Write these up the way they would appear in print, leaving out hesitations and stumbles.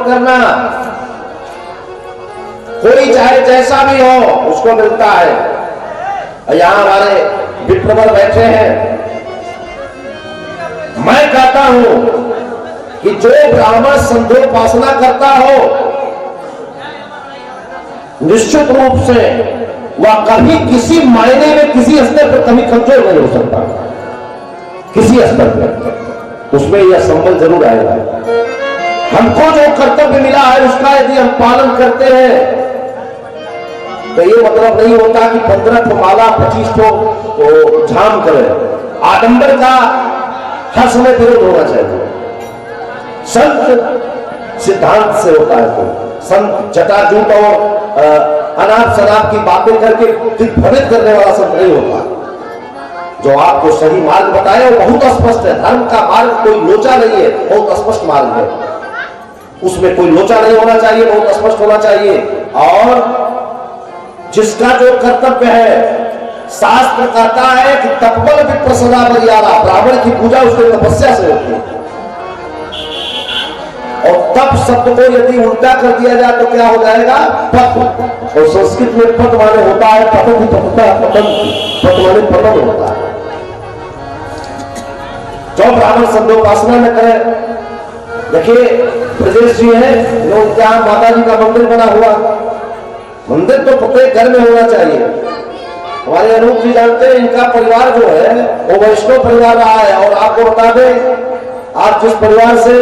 करना, कोई चाहे जैसा भी हो उसको मिलता है। यहां हमारे विप्रवर बैठे हैं, मैं कहता हूं कि जो ब्राह्मण संध्योपासना करता हो निश्चित रूप से वह कभी किसी मायने में किसी स्तर पर कभी कमजोर नहीं हो सकता, किसी स्तर पर उसमें यह संबल जरूर आएगा। हमको जो कर्तव्य मिला है उसका यदि हम पालन करते हैं तो ये मतलब नहीं होता कि 15 ठो माला 25 ठो झाम करे। आडंबर का हर समय विरोध होना चाहिए। संत सिद्धांत से होता है, तो संत जटाजूट और अनाप शनाप की बातें करके दिग्भ्रमित करने वाला संत नहीं होता। जो आपको सही मार्ग बताए वो बहुत स्पष्ट है। धर्म का मार्ग कोई लोचा नहीं है, बहुत स्पष्ट मार्ग है, उसमें कोई लोचा नहीं होना चाहिए, बहुत स्पष्ट होना चाहिए। और जिसका जो कर्तव्य है, शास्त्र कहता है कि तपबल विप्रसदा मर्यादा, ब्राह्मण की पूजा उसके तपस्या से होती है। और तप शब्द को यदि उल्टा कर दिया जाए तो क्या हो जाएगा? पद। और संस्कृत में पद माने होता है पतन, पद माने पतन होता है। जो ब्राह्मण संध्योपासना न करे, देखिए ब्रजेश जी है, लोग जहां माता जी का मंदिर बना हुआ, मंदिर तो प्रत्येक घर में होना चाहिए। हमारे अनूप जी जानते हैं, इनका परिवार जो है वो वैष्णव परिवार रहा है। और आपको बता दें, आप जिस परिवार से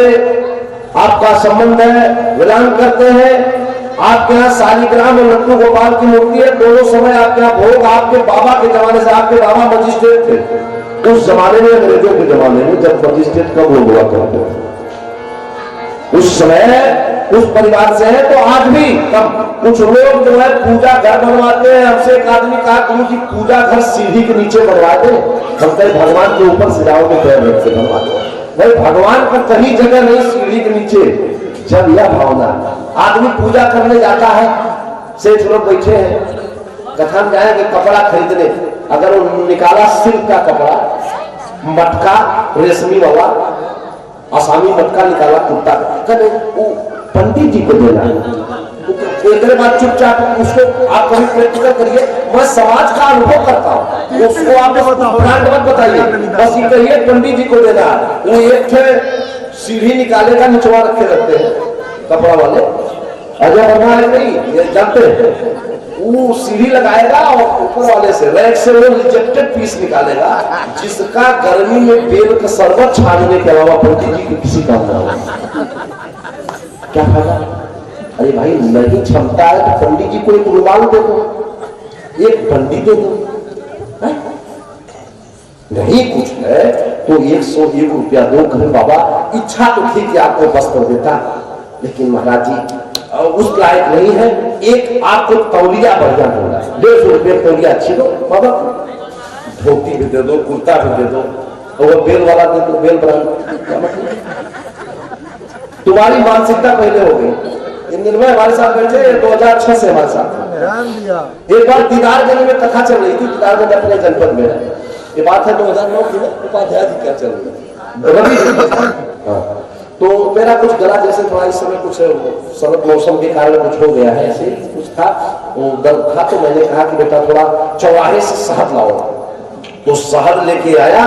आपका संबंध है, विलान करते हैं, आपके यहाँ शालिग्राम और लड्डू गोपाल की मूर्ति है। दोनों समय आपके यहाँ भोग आपके बाबा के जमाने से, आपके बाबा मजिस्ट्रेट थे उस जमाने में, अंग्रेजों के जमाने में, जब मजिस्ट्रेट का भोग हुआ करते थे उस समय उस परिवार से है। तो आज भी कम कुछ लोग जो है पूजा घर बनवाते हैं। हमसे एक आदमी कहा गुरु जी पूजा घर सीढ़ी के नीचे बनवा दे, हम कहीं भगवान के ऊपर सिराओं के पैर रख से बनवा दे। भाई भगवान का कहीं जगह नहीं सीढ़ी के नीचे। जब यह भावना आदमी पूजा करने जाता है, सेठ लोग बैठे हैं, कथा में जाएंगे कपड़ा खरीदने, अगर वो निकाला सिल्क का कपड़ा, मटका रेशमी वाला, आसामी मटका निकाला कुर्ता, कहते वो पंडित जी को देना है। एक बात चुपचाप उसको आप कभी प्रैक्टिकल करिए। मैं समाज का अनुभव करता हूँ, उसको आप ब्रांड मत बताइए, बस ये कहिए पंडित जी को देना है। वो एक सीढ़ी निकालेगा, निचवा रखे रहते हैं कपड़ा वाले, अजय बनवा है नहीं ये जानते हैं, वो सीढ़ी लगाएगा और ऊपर वाले से रैक से वो रिजेक्टेड पीस निकालेगा, जिसका गर्मी में बेल का शरबत छानने के अलावा पंडित जी को किसी काम ना हो। क्या फायदा? अरे भाई नहीं क्षमता है तो पंडित जी को एक रुमाल दे दो, एक बंडी दे दो, नहीं कुछ है तो 101 रुपया दो, कहे बाबा इच्छा तो थी कि आपको वस्त्र देता, लेकिन महाराज जी उस लायक नहीं है, एक आपको तौलिया बढ़िया होगा, 150 रुपये तौलिया अच्छी दो बाबा, धोती भी दे दो, कुर्ता भी दे दो, और बेल वाला दे दो, बेल ब्रांड। तुम्हारी मानसिकता पहले हो गई। निर्भय हमारे साथ बैठे 2006 से हमारे साथ। एक बार दीदारगंज में कथा चल रही थी, दीदारगंज अपने जनपद में, ये बात है 2009 की, उपाध्याय जी क्या चल रही है। तो मेरा कुछ गला जैसे थोड़ा इस समय कुछ शरद मौसम के कारण कुछ हो गया है, ऐसे कुछ था, दर्द था। तो मैंने कहा कि बेटा थोड़ा चौराहे से शहद लाओ। तो शहद लेके आया,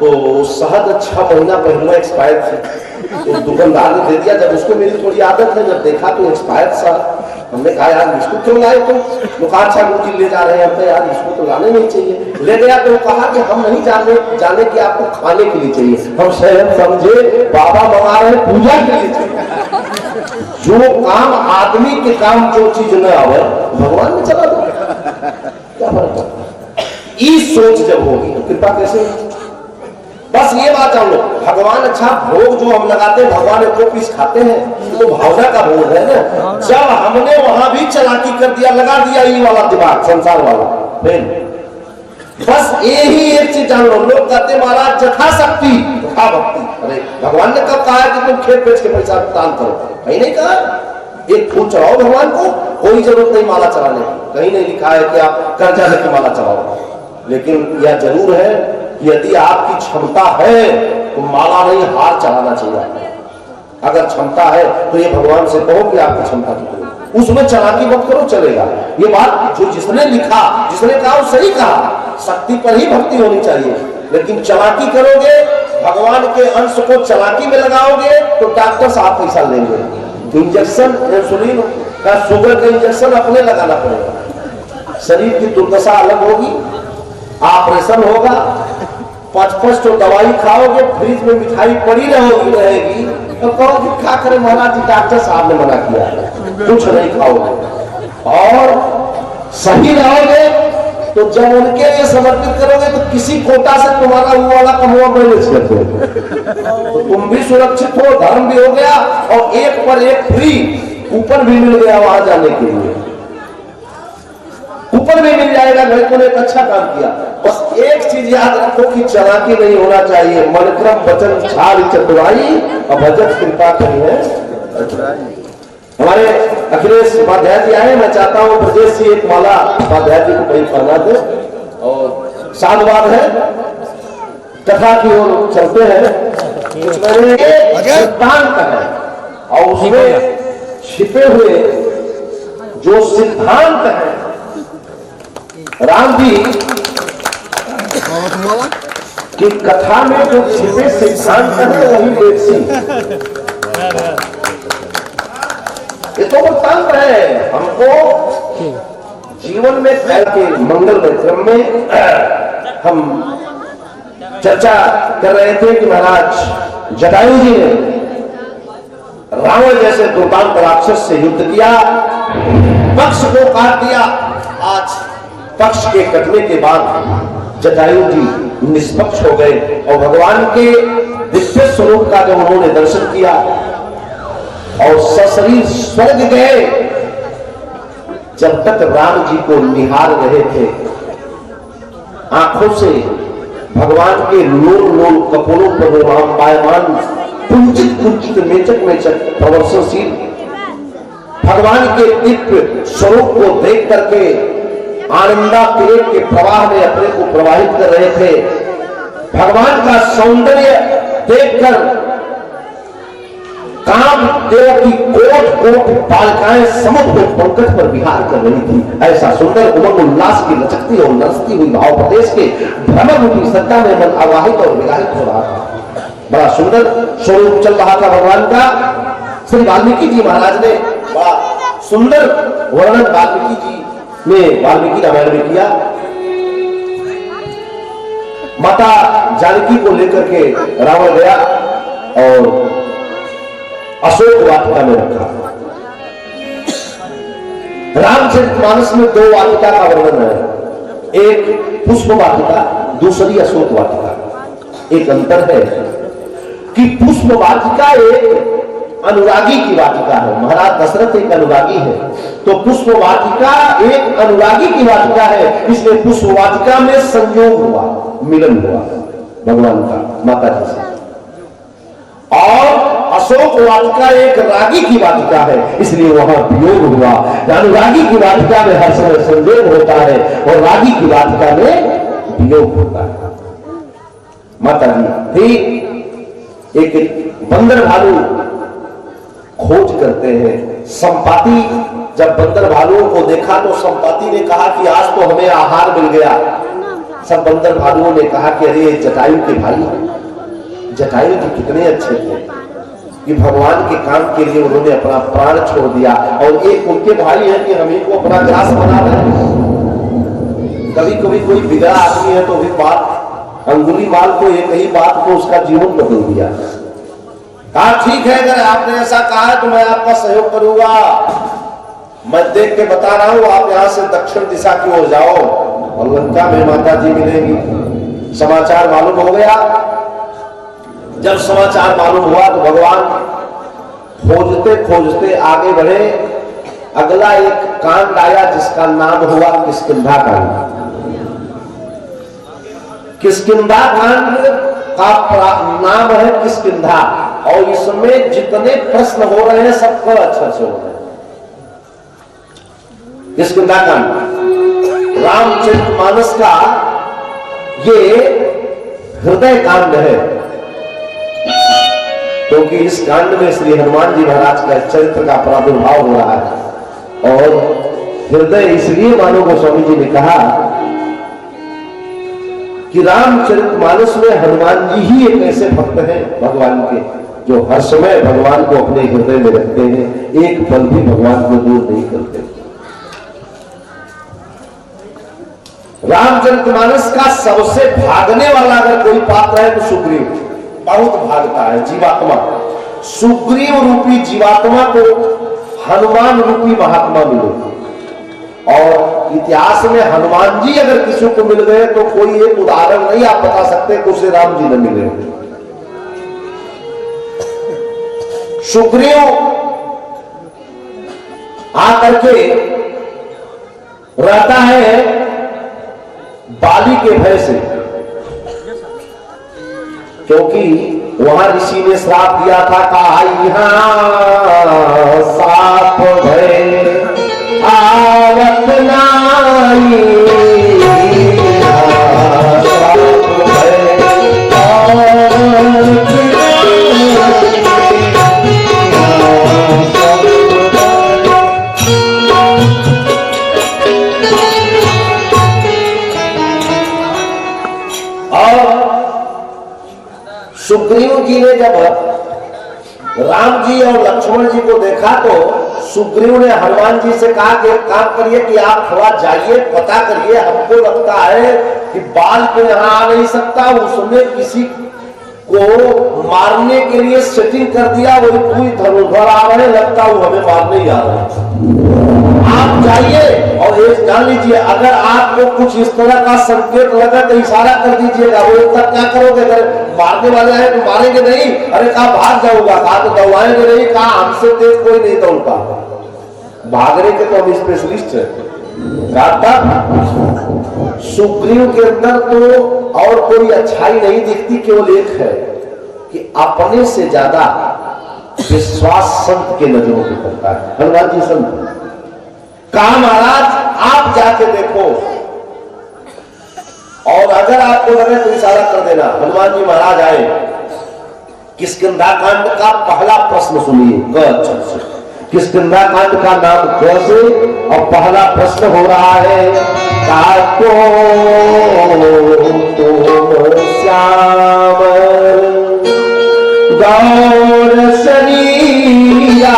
तो शहद 6 महीना पहले एक्सपायर थी। तो दुकानदार ने दे दिया। जब उसको मेरी थोड़ी आदत है, जब देखा तो एक्सपायर सा, हमने कहा यार इसको क्यों लाए तुम? तो कहा अच्छा गुरुजी ले जा रहे हैं, हमने यार इसको तो लाने नहीं चाहिए। ले गया तो कहा कि हम नहीं जाने कि आपको खाने के लिए चाहिए, हम शायद समझे बाबा मंगा रहे पूजा के लिए चाहिए। जो काम आदमी के काम जो चीज न आवे भगवान में चला दो, क्या फर्क है? इस सोच जब होगी तो कृपा कैसे? बस ये बात हम लोग भगवान अच्छा भोग जो हम लगाते हैं, भगवान एक पीस खाते हैं, तो भावना का भोग है ना। जब हमने वहां भी चालाकी कर दिया, लगा दिया ये वाला दिमाग संसार वाला, बस यही एक चीज जान लो। लोग कहते महाराज जथा शक्ति तथा भक्ति। अरे भगवान ने कब कहा है कि तुम खेत बेच के पैसा दान करो? कहीं नहीं कहा। एक फूल चढ़ाओ भगवान को, कोई जरूरत नहीं माला चढ़ाने की, कहीं नहीं लिखा है कि आप कर्जा लेके माला चढ़ाओ। लेकिन यह जरूर है यदि आपकी क्षमता है तो माला नहीं हार चढ़ाना चाहिए। अगर क्षमता है तो ये भगवान से कहो कि आपकी क्षमता कितनी, उसमें चालाकी मत करो, चलेगा। ये बात जो जिसने लिखा, जिसने कहा वो सही कहा, शक्ति पर ही भक्ति होनी चाहिए। लेकिन चालाकी करोगे, भगवान के अंश को चालाकी में लगाओगे तो डॉक्टर साहब पैसा लेंगे। इंजेक्शन इंसुलिन का, शुगर का इंजेक्शन अपने लगाना पड़ेगा। शरीर की दुर्दशा अलग होगी, ऑपरेशन होगा, 5-5 तो दवाई खाओगे, फ्रिज में मिठाई पड़ी रहेगी तो कहो कि क्या करे महाराज जी, डॉक्टर साहब ने मना किया, कुछ नहीं खाओगे। और सही रहोगे तो जब उनके लिए समर्पित करोगे तो किसी कोटा से तुम्हारा वो वाला कमवा मैनेज करते हो, तो तुम भी सुरक्षित हो, धर्म भी हो गया और एक पर एक फ्री ऊपर भी मिल गया वहां जाने के लिए, ऊपर भी मिल जाएगा। भाई तूने एक अच्छा काम किया। बस एक चीज याद रखो कि चालाकी नहीं होना चाहिए। मनक्रम वचन छाड़ चतुराई और भजत कृपा करी है। हमारे अखिलेश उपाध्याय जी आए, मैं चाहता हूं प्रदेश से एक माला उपाध्याय जी को कहीं पढ़ना दे। और साधुवाद है, कथा की ओर चलते हैं। उसमें एक सिद्धांत है और उसमें छिपे हुए जो सिद्धांत है, राम जी की कथा में जो छिपे सिद्धांत है वही देखी। ये तो तंत्र है। हमको जीवन में के मंगल क्रम में हम चर्चा कर रहे थे कि महाराज जटायु जी ने रावण जैसे दुर्दांत राक्षस से युद्ध किया, पक्ष को काट दिया। आज पक्ष के कटने के बाद जटायु जी निष्पक्ष हो गए और भगवान के दिव्य स्वरूप का जब उन्होंने दर्शन किया और सशरीर स्वर्ग गए, जब तक राम जी को निहार रहे थे, आंखों से भगवान के लोल लोल कपोलों पर रामपायमान कुंचित कुंचित मेचक मेचक प्रवर्षनशील भगवान के दिव्य स्वरूप को देख करके आनंदा किरण के प्रवाह में अपने को प्रवाहित कर रहे थे। भगवान का सौंदर्य देखकर काम देव की कोट कोट बालिकाएं समुद्र पंकज पर विहार कर रही थी। ऐसा सुंदर उमंग उल्लास की लचकती और नरसती हुई भाव प्रदेश के भ्रमरूपी सत्ता में मन आवाहित और विलाहित हो रहा था। बड़ा सुंदर स्वरूप चल रहा था भगवान का। श्री वाल्मीकि जी महाराज ने बड़ा सुंदर वर्णन वाल्मीकि जी ने वाल्मीकि रामायण में किया। माता जानकी को लेकर के रावण गया और अशोक वाटिका में रखा। रामचरितमानस में 2 वाटिका का वर्णन है, एक पुष्प वाटिका, दूसरी अशोक वाटिका। एक अंतर है कि पुष्प वाटिका एक अनुरागी की वाटिका है, महाराज दशरथ एक अनुरागी है, तो पुष्प वाटिका एक अनुरागी की वाटिका है। इसलिए पुष्प वाटिका में संयोग हुआ, मिलन हुआ भगवान का माता जी से। और अशोक वाटिका एक रागी की वाटिका है, इसलिए वहां वियोग हुआ। अनुरागी की वाटिका में हर समय संयोग होता है और रागी की वाटिका में वियोग होता है। माता जी एक बंदर भालू खोज करते हैं। संपाति जब बंदर भालुओं को देखा तो संपाति ने कहा कि आज तो हमें आहार मिल गया। सब बंदर भालुओं ने कहा कि अरे जटायु के भाई, जटायु जी कितने अच्छे थे कि भगवान के काम के लिए उन्होंने अपना प्राण छोड़ दिया। और एक उनके भाई है कि हम ही को अपना ग्रास बना रहे हैं। कभी कभी कोई बिगड़ा आदमी है तो भी बात अंगुली माल को एक ही बात को उसका जीवन बदल दिया। कहा ठीक है, अगर आपने ऐसा कहा है तो मैं आपका सहयोग करूंगा। मैं देख के बता रहा हूं, आप यहां से दक्षिण दिशा की ओर जाओ और लंका में माता जी मिलेगी। समाचार मालूम हो गया। जब समाचार मालूम हुआ तो भगवान खोजते खोजते आगे बढ़े। अगला एक कांड आया जिसका नाम हुआ किष्किंधा कांड। किष्किंधा कांड का नाम है किष्किंधा और इसमें जितने प्रश्न हो रहे हैं सबको अच्छा से हो रहे हैं। किष्किंधा कांड रामचरितमानस का ये हृदय कांड है। क्योंकि इस कांड में श्री हनुमान जी महाराज का चरित्र का प्रादुर्भाव हो रहा है। और हृदय इसलिए मानो गोस्वामी जी ने कहा कि रामचरितमानस में हनुमान जी ही एक ऐसे भक्त हैं भगवान के जो हर समय भगवान को अपने हृदय में रखते हैं, एक पल भी भगवान को दूर नहीं करते। रामचरितमानस का सबसे भागने वाला अगर कोई पात्र है तो सुग्रीव बहुत भागता है, जीवात्मा। सुग्रीव रूपी जीवात्मा को हनुमान रूपी महात्मा मिले। और इतिहास में हनुमान जी अगर किसी को मिल गए तो कोई एक उदाहरण नहीं आप बता सकते कि उसे राम जी न मिले। सुग्रीव आकर के रहता है बाली के भय से, क्योंकि वहां ऋषि ने श्राप दिया था कहा यहां साप भय आवत नाई, सुग्रीव जी ने जब राम जी और लक्ष्मण जी को देखा तो सुग्रीव ने हनुमान जी से कहा कि एक काम करिए कि आप थोड़ा जाइए पता करिए, हमको लगता है कि बाल को यहाँ आ नहीं सकता, उसने किसी को मारने के लिए सेटिंग कर दिया, वही पूरी धनुर्धर आ रहे, लगता वो हमें मारने ही आ रहे। आप जाइए और ये जान लीजिए अगर आपको कुछ इस तरह का संकेत लगा तो इशारा कर दीजिएगा। वो तक क्या करोगे, अगर मारने वाले हैं तो मारेंगे नहीं, अरे कहा भाग जाऊंगा, कहा तो दौड़ाएंगे नहीं, कहा हमसे तेज कोई नहीं दौड़ता, भागने के तो हम स्पेशलिस्ट हैं। सुग्रीव के अंदर तो और कोई अच्छाई नहीं दिखती, केवल एक है कि अपने से ज्यादा विश्वास संत के नजरों में करता है। हनुमान जी संत कहा महाराज आप जाके देखो और अगर आपको लगे तो इशारा कर देना। हनुमान जी महाराज आए, किष्किंधा कांड का पहला प्रश्न सुनिए क। किष्किंधा कांड का नाम क से और पहला प्रश्न हो रहा है काको तुम श्याम गौर शरीरा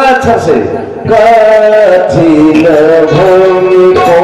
अक्षर से कठिन भूमि को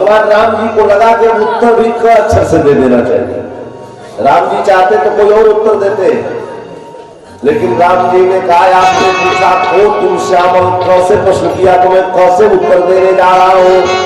भगवान राम जी को लगा कि उत्तर भी क अक्षर से दे देना चाहिए। राम जी चाहते तो कोई और उत्तर देते, लेकिन राम जी ने कहा आपने पूछा को तुम श्यामल क से प्रश्न किया तो मैं क से उत्तर देने जा रहा हूं।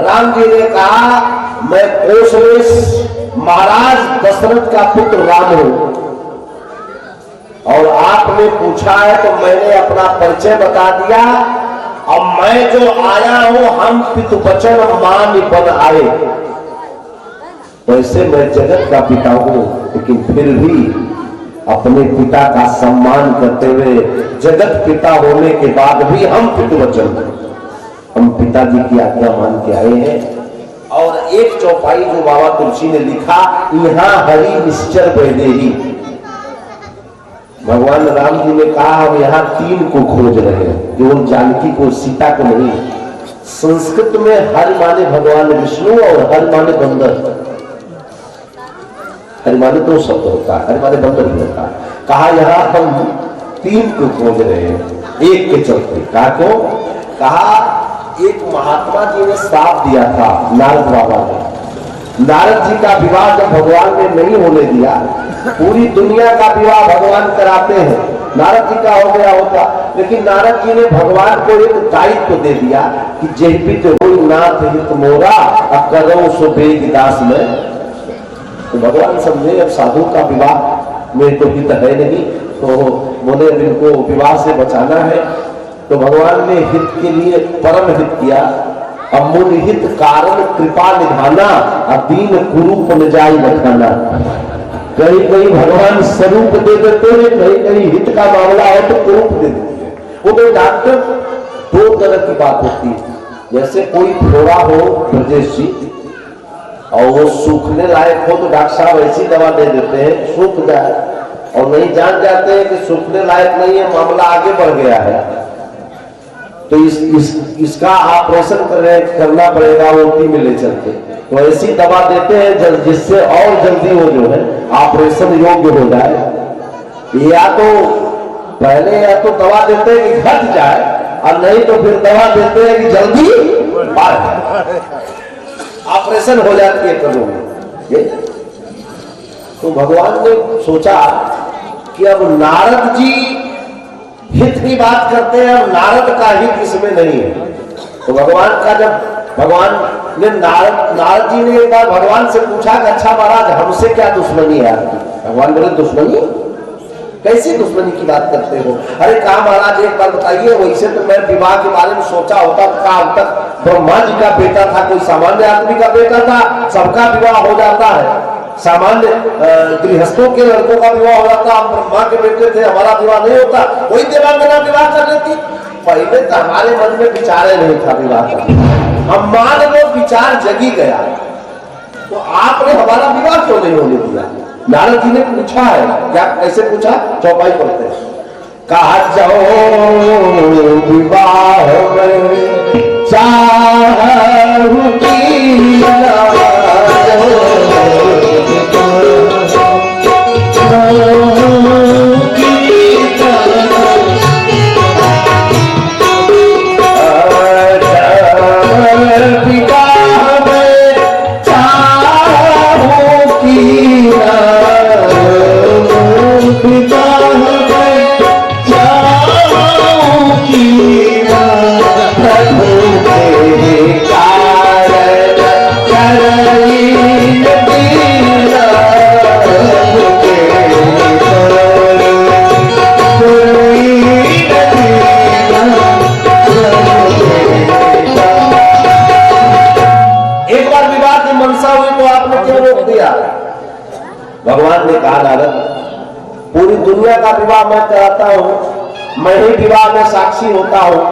राम जी ने कहा मैं कोशलेश महाराज दशरथ का पुत्र राम हूं और आपने पूछा है तो मैंने अपना परिचय बता दिया। अब मैं जो आया हूं हम पितुवचन मान बन आए, वैसे मैं जगत का पिता हूं लेकिन फिर भी अपने पिता का सम्मान करते हुए जगत पिता होने के बाद भी हम पितुवचन हम पिताजी की आज्ञा मान के आए हैं। और एक चौपाई जो बाबा तुलसी ने लिखा, यहाँ हरि निश्चर बैदेही। भगवान राम जी ने कहा हम यहाँ तीन को खोज रहे हैं, केवल जानकी को, सीता को नहीं। संस्कृत में हर माने भगवान विष्णु और हर माने बंदर। हर माने दो शब्द होता है, हर माने बंदर भी होता है। कहा यहाँ हम तीन को खोज रहे हैं एक के चलते। कहा क्यों? कहा एक महात्मा जी ने श्राप दिया था नारद बाबा ने। नारद जी का विवाह जब भगवान ने नहीं होने दिया, पूरी दुनिया का विवाह भगवान कराते हैं, नारद जी का हो गया होता, लेकिन नारद जी ने भगवान को एक दायित्व दे दिया कि जयपित होई नाथ हित मोरा करो सो बेग दास में। तो भगवान समझे अब साधु का विवाह में तो हित है नहीं, तो बोले इनको विवाह से बचाना है। तो भगवान ने हित के लिए परम हित किया। अमूल हित कारण कृपा निधाना दीन कुरूप न जाई बखाना। कहीं कहीं भगवान स्वरूप दे देते हैं, कहीं कहीं हित का मामला है तो कुरूप दे देते हैं। वो तो डॉक्टर दो तरह की बात होती है। जैसे कोई फोड़ा हो ब्रजेश जी और वो सूखने लायक हो तो डॉक्टर साहब ऐसी दवा दे देते हैं सूख जाए, और नहीं जान जाते हैं कि सूखने लायक नहीं है, मामला आगे बढ़ गया है तो इसका ऑपरेशन करना पड़ेगा ओटी में ले चलते। तो ऐसी दवा देते हैं जिससे और जल्दी वो जो है ऑपरेशन योग्य हो जाए। या तो पहले या तो दवा देते हैं कि घट जाए, और नहीं तो फिर दवा देते हैं कि जल्दी बढ़ जाए, ऑपरेशन हो जाती है करों में। तो भगवान ने सोचा कि अब नारद जी हित की बात करते हैं, अब नारद का हित इसमें नहीं है। तो भगवान का जब भगवान ने नारद जी ने एक बार भगवान से पूछा कि अच्छा महाराज हमसे क्या दुश्मनी है आपकी? भगवान बोले दुश्मनी? कैसी दुश्मनी की बात करते हो? अरे कहा महाराज एक बार बताइए, वैसे तो मैं विवाह के बारे में सोचा होता था, अब तक ब्रह्मा जी का बेटा था, कोई सामान्य आदमी का बेटा था, सबका विवाह हो जाता है, सामान्य गृहस्थों के लड़कों का विवाह हो जाता, हम ब्रह्मा के बेटे थे, हमारा विवाह नहीं होता, कोई देवांगना विवाह कर लेती। पहले तो हमारे मन में विचार नहीं था विवाह का, हम मान लो विचार जगी गया, तो आपने हमारा विवाह क्यों नहीं होने दिया? नारद जी ने पूछा है, क्या कैसे पूछा? चौपाई पढ़ते हैं। कहा जाओ विवाह में चाहूं की भगवान ने कहा, नारद पूरी दुनिया का विवाह मैं कराता हूँ, मैं ही विवाह में साक्षी होता हूँ।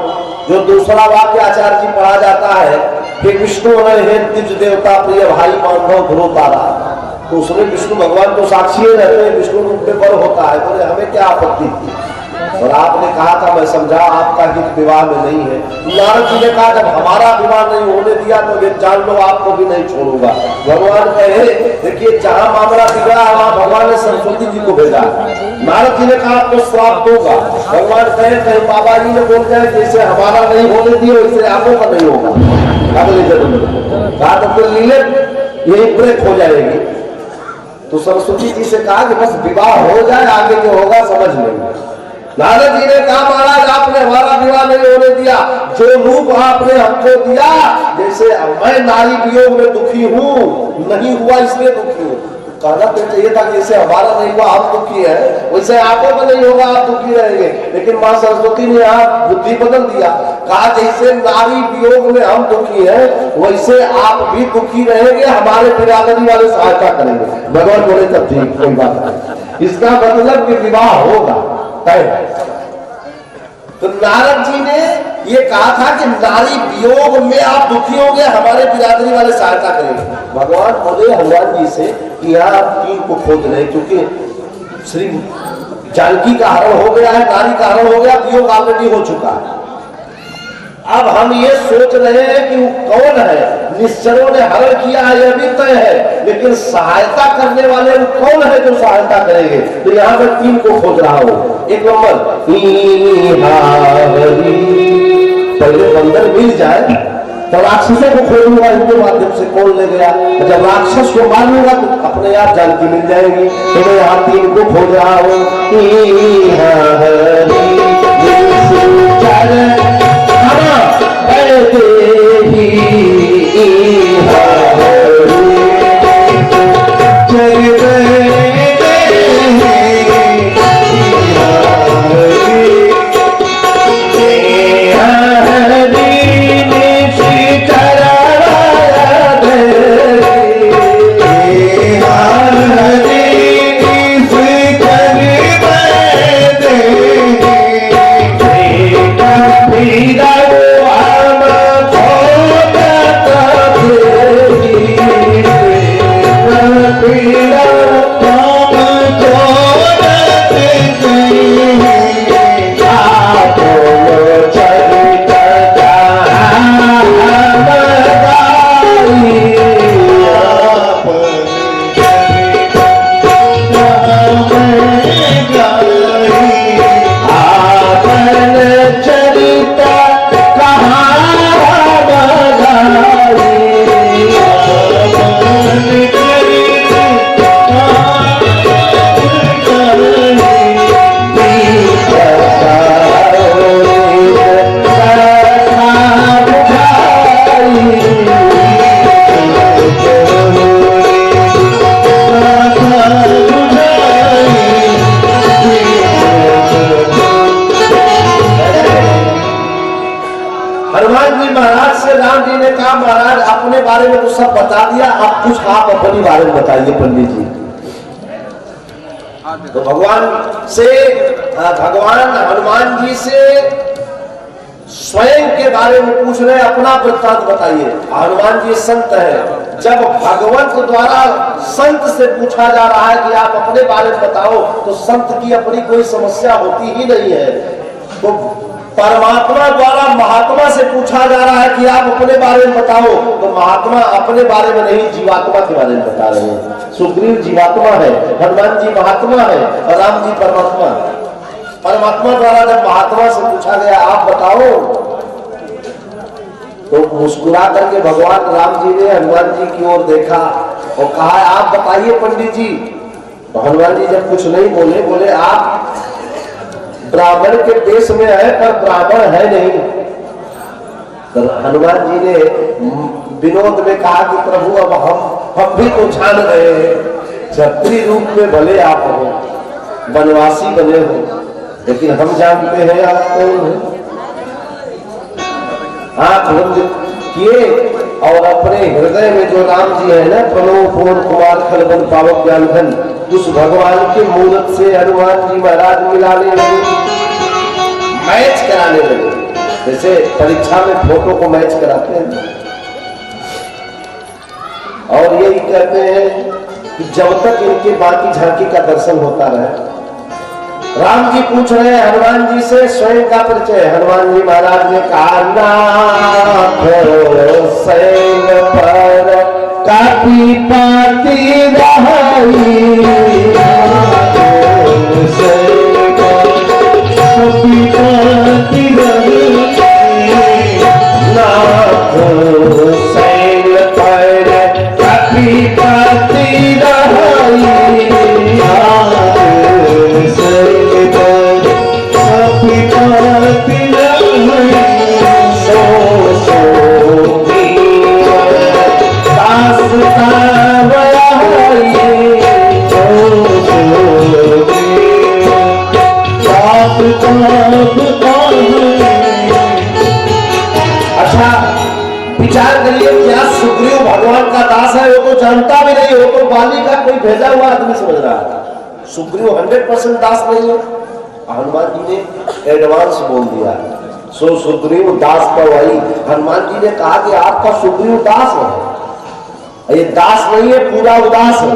जो दूसरा वाक्य आचार्य जी पढ़ा जाता है कि विष्णु हे दिव्य देवता प्रिय भाई मानव ध्रुव तारा, तो उसमें विष्णु भगवान तो साक्षी रहते हैं, विष्णु रूप में पर होता है, बोले हमें क्या आपत्ति थी? और आपने कहा था मैं समझा आपका हित विवाह में नहीं है। नारद जी ने कहा जब हमारा विवाह नहीं होने दिया तो ये जान लो आपको भी नहीं छोड़ूंगा। भगवान कहे देखिए जहां मामला बिगड़ा वहां भगवान ने सरस्वती जी को भेजा। नारद जी ने कहा आपको श्राप दूंगा। भगवान कहे कहीं बाबा जी ने बोल जाए जैसे हमारा नहीं होने दिए वैसे आपको का नहीं होगा। कहा तो लीले यही ब्रेक हो जाएगी। तो सरस्वती जी से कहा कि बस विवाह हो जाए, आगे जो होगा समझ लेंगे। नारद जी ने कहा महाराज आपने हमारा विवाह नहीं होने दिया, जो रूप आपने हमको दिया, जैसे मैं नारी वियोग में दुखी हूँ, नहीं हुआ इसलिए दुखी हूँ, कहना तो चाहिए था जैसे हमारा नहीं हुआ आप दुखी है वैसे आपको का नहीं होगा आप दुखी रहेंगे। लेकिन माँ सरस्वती ने यहाँ बुद्धि बदल दिया, कहा जैसे नारी वियोग में हम दुखी हैं वैसे आप भी दुखी रहेंगे, हमारे बिरादरी वाले सहायता करेंगे। भगवान बोले तब ठीक कोई बात नहीं, इसका मतलब कि विवाह होगा। तो नारद जी ने ये कहा था कि नारी वियोग में आप दुखी होंगे, हमारे बिरादरी वाले सहायता करेंगे। भगवान बोले हनुमान जी से कि आप तीन को खोज रहे, क्योंकि श्री जानकी का हरण हो गया है, नारी का हरण हो गया, वियोग ऑलरेडी हो चुका है। अब हम ये सोच रहे हैं कि वो कौन है, निश्चरों ने हरण किया है यह भी तय है, लेकिन सहायता करने वाले वो कौन है जो सहायता करेंगे। तो यहाँ पर तीन को खोज रहा हूँ। एक नंबर पहले बंदर मिल जाए तो राक्षसों को खोजूंगा, इनके माध्यम से कौन ले गया। जब राक्षस को मारूंगा तो अपने आप जानकी मिल जाएगी। तो मैं यहाँ तीन को खोज रहा हूँ। बारे में तो सब बता दिया, अब कुछ आप अपने बारे में बताइए पंडित जी। तो भगवान हनुमान जी से स्वयं के बारे में पूछ रहे, अपना वृत्तांत बताइए। हनुमान जी संत है, जब भगवंत द्वारा संत से पूछा जा रहा है कि आप अपने बारे में बताओ, तो संत की अपनी कोई समस्या होती ही नहीं है। तो परमात्मा द्वारा महात्मा से पूछा जा रहा है कि आप अपने बारे में बताओ, तो महात्मा अपने बारे में नहीं, जीवात्मा के बारे में बता रहे हैं। सुग्रीव जीवात्मा है, हनुमान जी महात्मा है और राम जी परमात्मा। परमात्मा द्वारा जब महात्मा से पूछा गया आप बताओ, तो मुस्कुरा करके भगवान राम जी ने हनुमान जी की ओर देखा और कहा आप बताइए पंडित जी। तो हनुमान जी जब कुछ नहीं बोले, बोले आप ब्राह्मण के देश में है पर ब्राह्मण है नहीं। तो हनुमान जी ने विनोद में कहा कि प्रभु अब हम भी तो जान रहे हैं, क्षत्रिय रूप में भले आप हो, वनवासी बने हो, लेकिन हम जानते हैं आप कौन है। आंख बंद किए और अपने हृदय में जो राम जी है ना, प्रणव पवन कुमार खलबन पावक ज्ञान घन, उस भगवान के मूर्त से हनुमान जी महाराज मिलाने लगे, मैच कराने लगे, जैसे परीक्षा में फोटो को मैच कराते हैं। और यही कहते हैं कि जब तक इनके बाकी झांकी का दर्शन होता रहे। राम जी पूछ रहे हैं हनुमान जी से स्वयं का परिचय। हनुमान जी महाराज ने कहा नाथ सैन पर कापी पाती रही, नाथ सैन पर कापी पाती रही, अच्छा विचार करिए, क्या सुग्रीव भगवान का दास है? वो तो जानता भी नहीं, वो तो बाली का कोई भेजा हुआ आदमी समझ रहा है। सुग्रीव 100% दास नहीं है। हनुमान जी ने एडवांस बोल दिया, सो सुग्रीव दास पर वही। हनुमान जी ने कहा कि आपका सुग्रीव दास है, ये दास नहीं है, पूरा उदास है।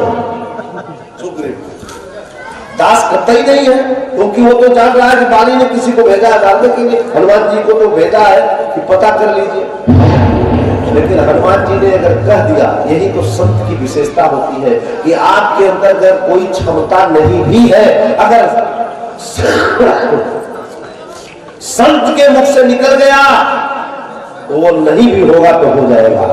सुग्रीव दास कतई नहीं है, क्योंकि वो तो जान रहा है कि बाली ने किसी को भेजा है डालने के लिए। हनुमान जी को तो भेजा है कि पता कर लीजिए, लेकिन हनुमान जी ने अगर कह दिया, यही तो संत की विशेषता होती है कि आपके अंदर अगर कोई क्षमता नहीं भी है, अगर संत के मुख से निकल गया तो वो नहीं भी होगा तो हो जाएगा।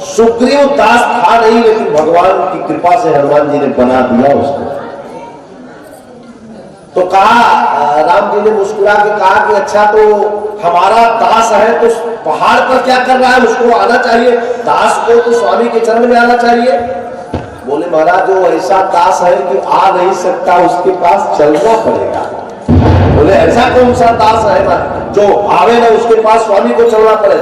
सुग्रीव दास था नहीं, लेकिन भगवान की कृपा से हनुमान जी ने बना दिया उसको। तो कहा, राम जी ने मुस्कुरा के कहा कि अच्छा तो हमारा दास है तो पहाड़ पर क्या कर रहा है, उसको आना चाहिए, दास को तो स्वामी के चरण में आना चाहिए। बोले महाराज वो ऐसा दास है कि आ नहीं सकता, उसके पास चलना पड़ेगा। बोले ऐसा कौन सा दास है ना जो आवे ना, उसके पास स्वामी को चलना पड़े।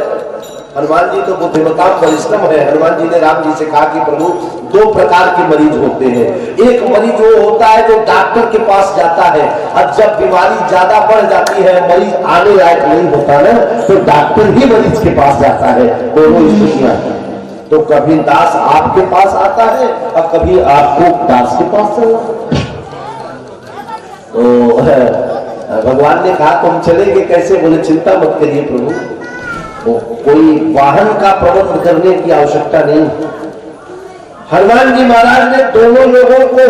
हनुमान जी तो बुद्धिमता परिश्रम है। हनुमान जी ने राम जी से कहा कि प्रभु दो प्रकार के मरीज होते हैं। एक मरीज वो होता है जो डॉक्टर के पास जाता है, और जब बीमारी ज्यादा बढ़ जाती है, मरीज आने लायक नहीं होता ना, तो डॉक्टर ही मरीज के पास जाता है। दोनों स्थितियां, तो कभी दास आपके पास आता है और कभी आपको दास के पास चलना। तो भगवान ने कहा तुम चलेंगे कैसे? बोले चिंता मत करिए प्रभु, तो कोई वाहन का प्रबंध करने की आवश्यकता नहीं। हनुमान जी महाराज ने दोनों लोगों को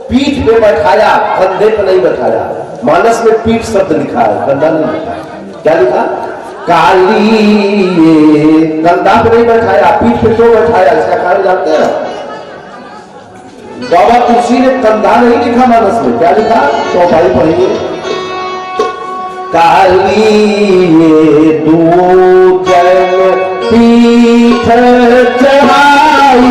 पीठ पे बैठाया, कंधे पे नहीं बैठाया। मानस में पीठ शब्द लिखा है, कंधा नहीं लिखा। क्या लिखा? काली, कंधा पे नहीं बैठाया, पीठ पे क्यों बैठाया? इसका कारण जानते हैं? बाबा तुलसी ने कंधा नहीं लिखा मानस में, क्या लिखा? तो भाई पढ़िए, काली दूजन पीठ चढ़ाई,